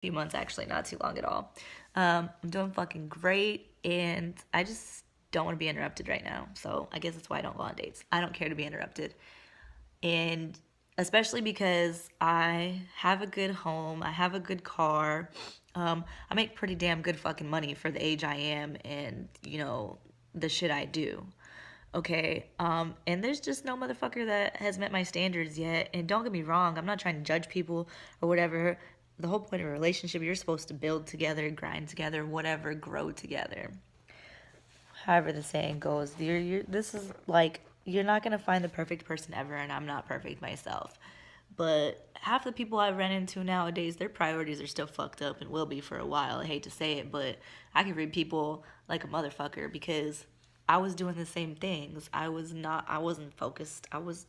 few months, actually, not too long at all. I'm doing fucking great, and I just don't want to be interrupted right now. So I guess that's why I don't go on dates. I don't care to be interrupted. And especially because I have a good home, I have a good car. I make pretty damn good fucking money for the age I am and, the shit I do. Okay. And there's just no motherfucker that has met my standards yet. And don't get me wrong, I'm not trying to judge people or whatever. The whole point of a relationship, you're supposed to build together, grind together, whatever, grow together. However the saying goes, this is like, you're not going to find the perfect person ever, and I'm not perfect myself. But half the people I run into nowadays, their priorities are still fucked up and will be for a while. I hate to say it, but I can read people like a motherfucker because I was doing the same things. I wasn't focused. I was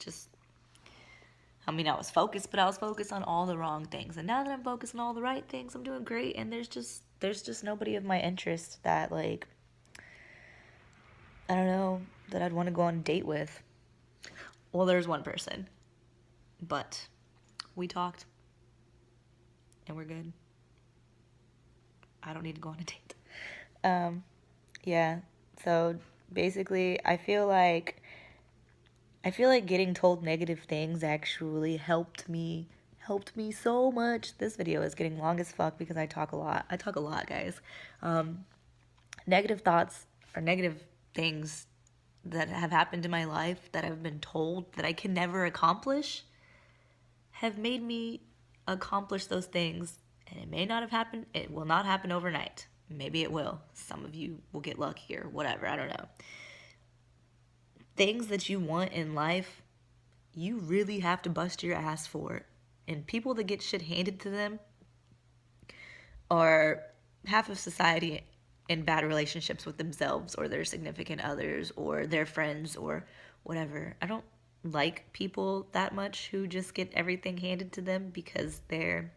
focused, but I was focused on all the wrong things. And now that I'm focused on all the right things, I'm doing great. And there's just nobody of my interest that, like, I don't know, that I'd want to go on a date with. Well, there's one person, but we talked and we're good. I don't need to go on a date. Yeah. So basically, I feel like getting told negative things actually helped me so much. This video is getting long as fuck because I talk a lot. I talk a lot, guys. Negative thoughts or negative things that have happened in my life that I've been told that I can never accomplish have made me accomplish those things. And it may not have happened, it will not happen overnight. Maybe it will. Some of you will get lucky or whatever, I don't know. Things that you want in life, you really have to bust your ass for it. And people that get shit handed to them are half of society in bad relationships with themselves or their significant others or their friends or whatever. I don't like people that much who just get everything handed to them because they're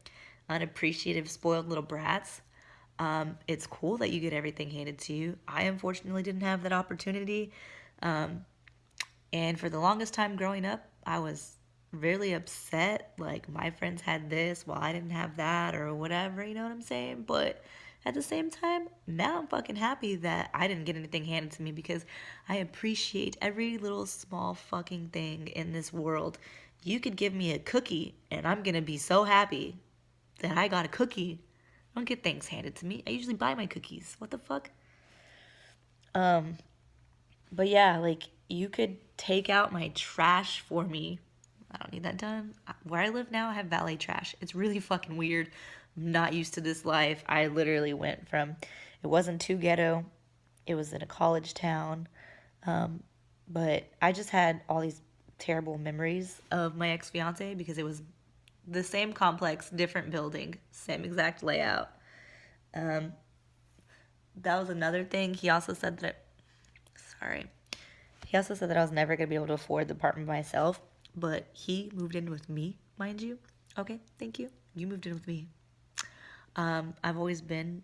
unappreciative, spoiled little brats. It's cool that you get everything handed to you. I unfortunately didn't have that opportunity. And for the longest time growing up, I was really upset. Like, my friends had this while I didn't have that or whatever, you know what I'm saying? But at the same time, now I'm fucking happy that I didn't get anything handed to me because I appreciate every little small fucking thing in this world. You could give me a cookie and I'm gonna be so happy that I got a cookie. I don't get things handed to me. I usually buy my cookies. What the fuck? But yeah, like, you could take out my trash for me. I don't need that done. Where I live now, I have valet trash. It's really fucking weird. I'm not used to this life. I literally went from, it wasn't too ghetto, it was in a college town. But I just had all these terrible memories of my ex fiance because it was the same complex, different building, same exact layout. That was another thing. Sorry. He also said that I was never going to be able to afford the apartment myself, but he moved in with me, mind you. Okay, thank you. You moved in with me. I've always been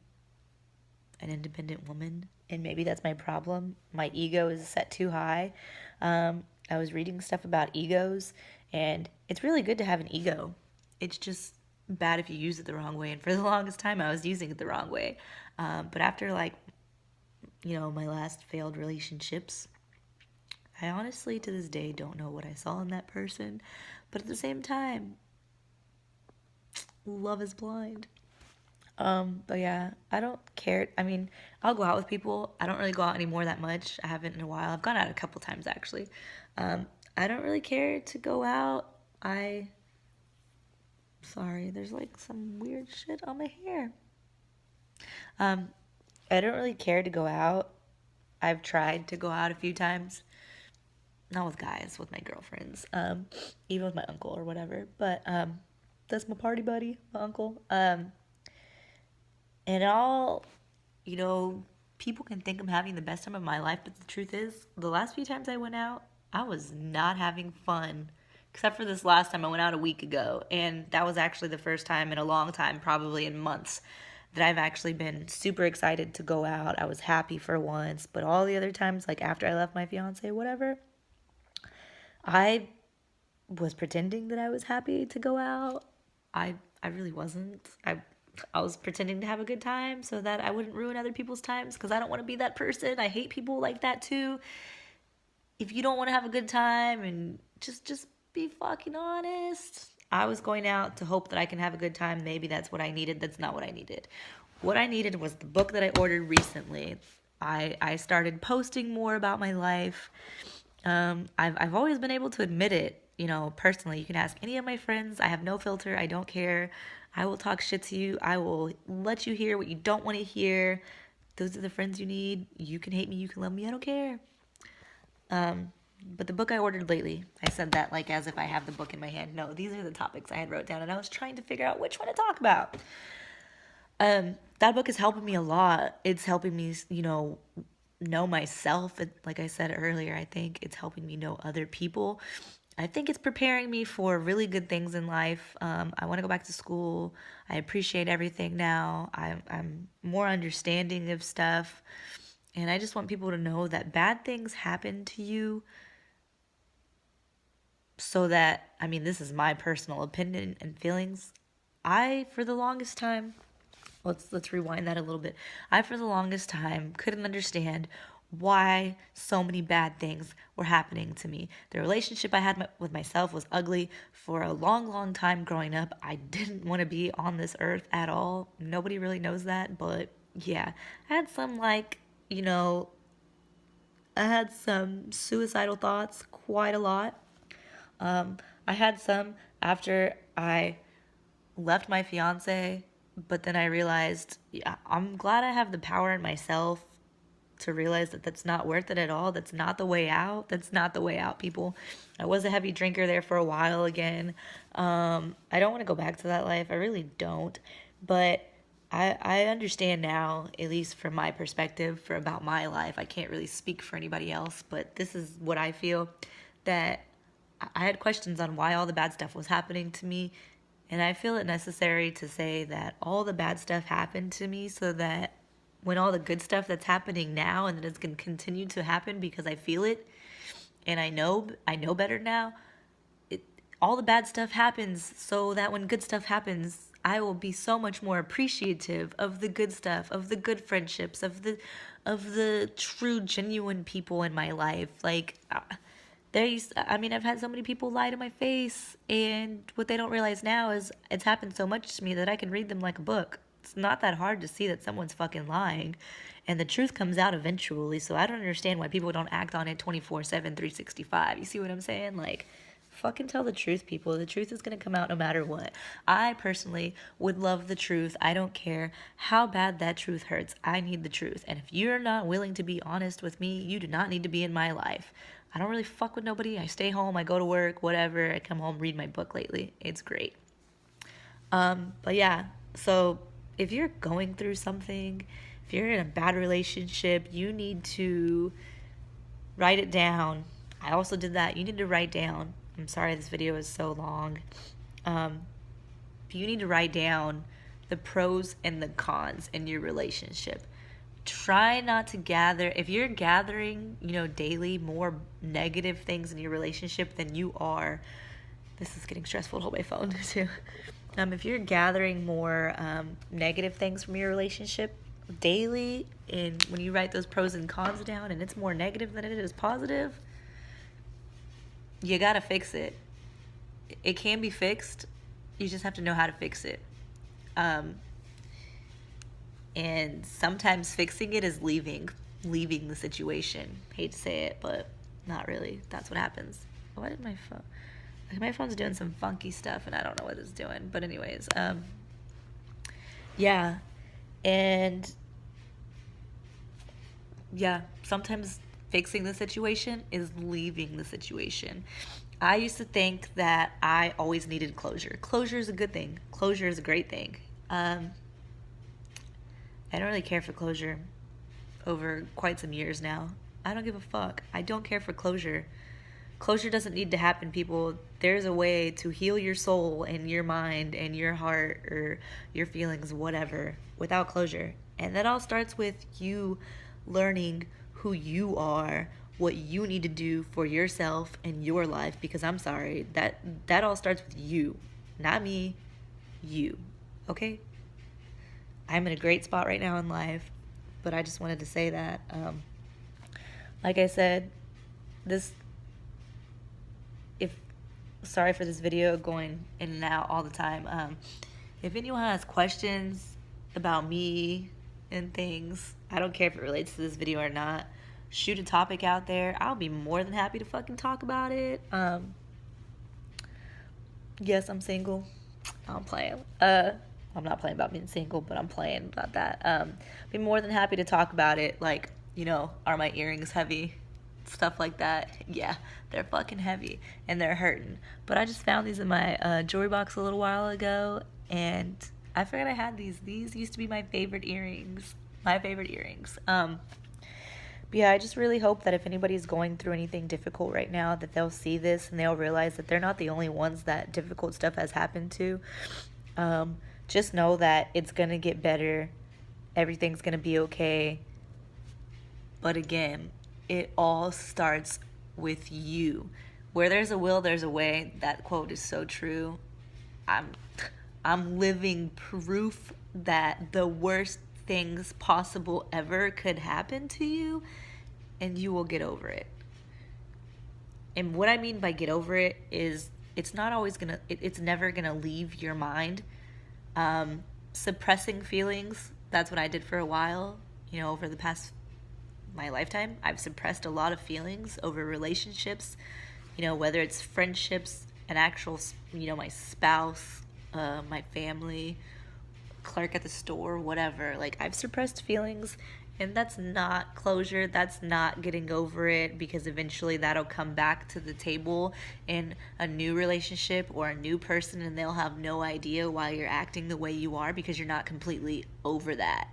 an independent woman, and maybe that's my problem. My ego is set too high. I was reading stuff about egos, and it's really good to have an ego. It's just bad if you use it the wrong way, and for the longest time, I was using it the wrong way. But after, like, my last failed relationships, I honestly, to this day, don't know what I saw in that person. But at the same time, love is blind. But yeah, I don't care. I mean, I'll go out with people. I don't really go out anymore that much. I haven't in a while. I've gone out a couple times actually. I don't really care to go out. Sorry, there's like some weird shit on my hair. I don't really care to go out. I've tried to go out a few times. Not with guys, with my girlfriends, even with my uncle or whatever. But that's my party buddy, my uncle. And all, you know, people can think I'm having the best time of my life, but the truth is, the last few times I went out, I was not having fun. Except for this last time I went out a week ago, and that was actually the first time in a long time, probably in months, that I've actually been super excited to go out. I was happy for once, but all the other times, like after I left my fiance, whatever, I was pretending that I was happy to go out. I really wasn't. I I was pretending to have a good time so that I wouldn't ruin other people's times, because I don't want to be that person. I hate people like that too. If you don't want to have a good time, and just be fucking honest. I was going out to hope that I can have a good time. Maybe that's what I needed. That's not what I needed. What I needed was the book that I ordered recently. I started posting more about my life. I've always been able to admit it, personally. You can ask any of my friends. I have no filter. I don't care. I will talk shit to you. I will let you hear what you don't want to hear. Those are the friends you need. You can hate me. You can love me. I don't care. But the book I ordered lately, I said that like as if I have the book in my hand. No, these are the topics I had wrote down, and I was trying to figure out which one to talk about. That book is helping me a lot. It's helping me, know myself. Like I said earlier, I think it's helping me know other people. I think it's preparing me for really good things in life. I want to go back to school. I appreciate everything now. I'm more understanding of stuff. And I just want people to know that bad things happen to you so that, this is my personal opinion and feelings. For the longest time, let's rewind that a little bit. I, for the longest time, couldn't understand why so many bad things were happening to me. The relationship I had with myself was ugly. For a long, long time growing up, I didn't want to be on this earth at all. Nobody really knows that, but yeah. I had some, I had some suicidal thoughts, quite a lot. I had some after I left my fiance, but then I realized, yeah, I'm glad I have the power in myself to realize that that's not worth it at all. That's not the way out. That's not the way out, people. I was a heavy drinker there for a while again. I don't want to go back to that life. I really don't. But I understand now, at least from my perspective, about my life. I can't really speak for anybody else, but this is what I feel, that I had questions on why all the bad stuff was happening to me. And I feel it necessary to say that all the bad stuff happened to me so that when all the good stuff that's happening now and that it's going to continue to happen because I feel it and I know better now, all the bad stuff happens so that when good stuff happens, I will be so much more appreciative of the good stuff, of the good friendships, of the true, genuine people in my life. I've had so many people lie to my face, and what they don't realize now is it's happened so much to me that I can read them like a book. It's not that hard to see that someone's fucking lying, and the truth comes out eventually. So I don't understand why people don't act on it 24/7, 365. You see what I'm saying? Fucking tell the truth, people. The truth is going to come out no matter what. I personally would love the truth. I don't care how bad that truth hurts. I need the truth. And if you're not willing to be honest with me, you do not need to be in my life. I don't really fuck with nobody. I stay home. I go to work, whatever. I come home, read my book lately. It's great. But yeah, so if you're going through something, if you're in a bad relationship, you need to write it down. I also did that. You need to write down. I'm sorry this video is so long. You need to write down the pros and the cons in your relationship. Try not to gather, if you're gathering, daily more negative things in your relationship than you are, this is getting stressful to hold my phone too. If you're gathering more negative things from your relationship daily, and when you write those pros and cons down and it's more negative than it is positive, you gotta fix it. It can be fixed. You just have to know how to fix it. And sometimes fixing it is leaving the situation. Hate to say it, but not really. That's what happens. Why did my phone? My phone's doing some funky stuff, and I don't know what it's doing. But anyways, yeah, and yeah, sometimes fixing the situation is leaving the situation. I used to think that I always needed closure. Closure is a good thing. Closure is a great thing. I don't really care for closure over quite some years now. I don't give a fuck. I don't care for closure. Closure doesn't need to happen, people. There's a way to heal your soul and your mind and your heart or your feelings, whatever, without closure. And that all starts with you learning who you are, what you need to do for yourself and your life, because I'm sorry, that all starts with you. Not me, you. Okay? I'm in a great spot right now in life, but I just wanted to say that. Like I said, this, if, sorry for this video going in and out all the time. If anyone has questions about me and things, I don't care if it relates to this video or not, shoot a topic out there. I'll be more than happy to fucking talk about it. Yes, I'm single. I'm playing. I'm not playing about being single, but I'm playing about that. Be more than happy to talk about it. Like, you know, are my earrings heavy? Stuff like that. Yeah, they're fucking heavy and they're hurting. But I just found these in my jewelry box a little while ago, and I forgot I had these. These used to be my favorite earrings. But yeah, I just really hope that if anybody's going through anything difficult right now, that they'll see this and they'll realize that they're not the only ones that difficult stuff has happened to. Just know that it's going to get better. Everything's going to be okay. But again, it all starts with you. Where there's a will, there's a way. That quote is so true. I'm living proof that the worst things possible ever could happen to you, and you will get over it. And what I mean by get over it is it's never gonna leave your mind. Suppressing feelings, that's what I did for a while. You know, over the past my lifetime, I've suppressed a lot of feelings over relationships, you know, whether it's friendships, an actual, you know, my spouse, my family, clerk at the store, whatever. Like, I've suppressed feelings, and that's not closure. That's not getting over it, because eventually that'll come back to the table in a new relationship or a new person, and they'll have no idea why you're acting the way you are, because you're not completely over that.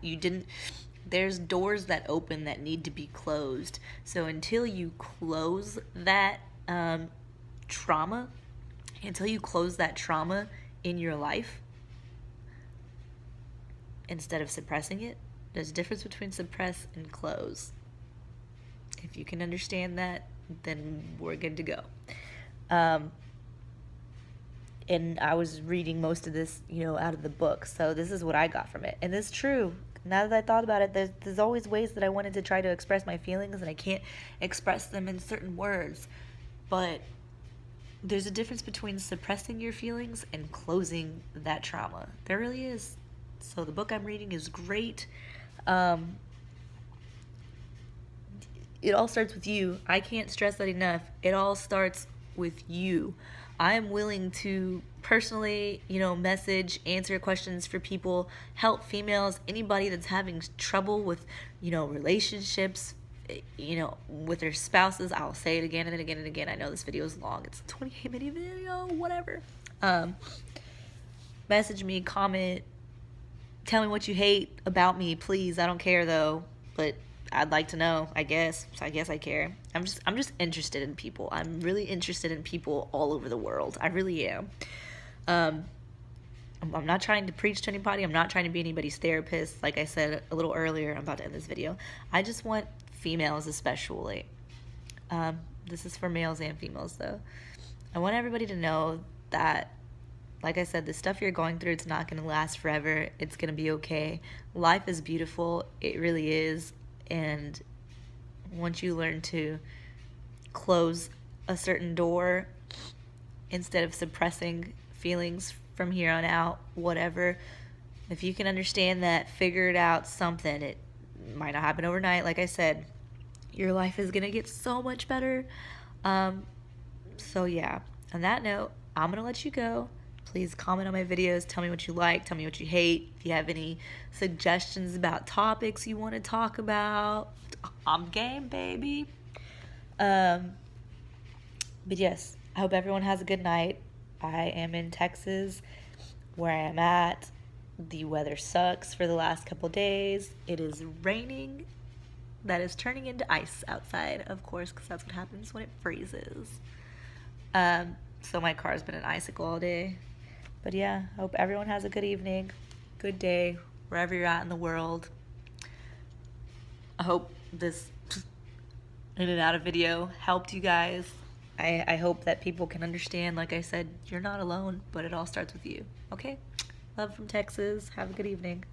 There's doors that open that need to be closed. So until you close that trauma in your life, instead of suppressing it, there's a difference between suppress and close. If you can understand that, then we're good to go. And I was reading most of this, you know, out of the book. So this is what I got from it. And it's true. Now that I thought about it, there's always ways that I wanted to try to express my feelings, and I can't express them in certain words. But there's a difference between suppressing your feelings and closing that trauma. There really is. So the book I'm reading is great. It all starts with you. I can't stress that enough. It all starts with you. I am willing to personally, you know, message, answer questions for people, help females, anybody that's having trouble with, you know, relationships, you know, with their spouses. I'll say it again and again and again. I know this video is long. It's a 28-minute video, whatever. Message me, comment, tell me what you hate about me, please. I don't care though, but I'd like to know, I guess. So I guess I care. I'm just interested in people. I'm really interested in people all over the world. I really am. I'm not trying to preach to anybody. I'm not trying to be anybody's therapist. Like I said a little earlier, I'm about to end this video. I just want females especially. This is for males and females though. I want everybody to know that, like I said, the stuff you're going through, it's not going to last forever. It's going to be okay. Life is beautiful. It really is. And once you learn to close a certain door instead of suppressing feelings from here on out, whatever, if you can understand that, figure it out, something. It might not happen overnight. Like I said, your life is going to get so much better. So yeah, on that note, I'm going to let you go. Please comment on my videos. Tell me what you like. Tell me what you hate. If you have any suggestions about topics you want to talk about, I'm game, baby. But yes, I hope everyone has a good night. I am in Texas, where I am at. The weather sucks for the last couple days. It is raining. That is turning into ice outside, of course, because that's what happens when it freezes. So my car's been an icicle all day. But yeah, I hope everyone has a good evening, good day, wherever you're at in the world. I hope this in and out of video helped you guys. I hope that people can understand, like I said, you're not alone, but it all starts with you. Okay? Love from Texas. Have a good evening.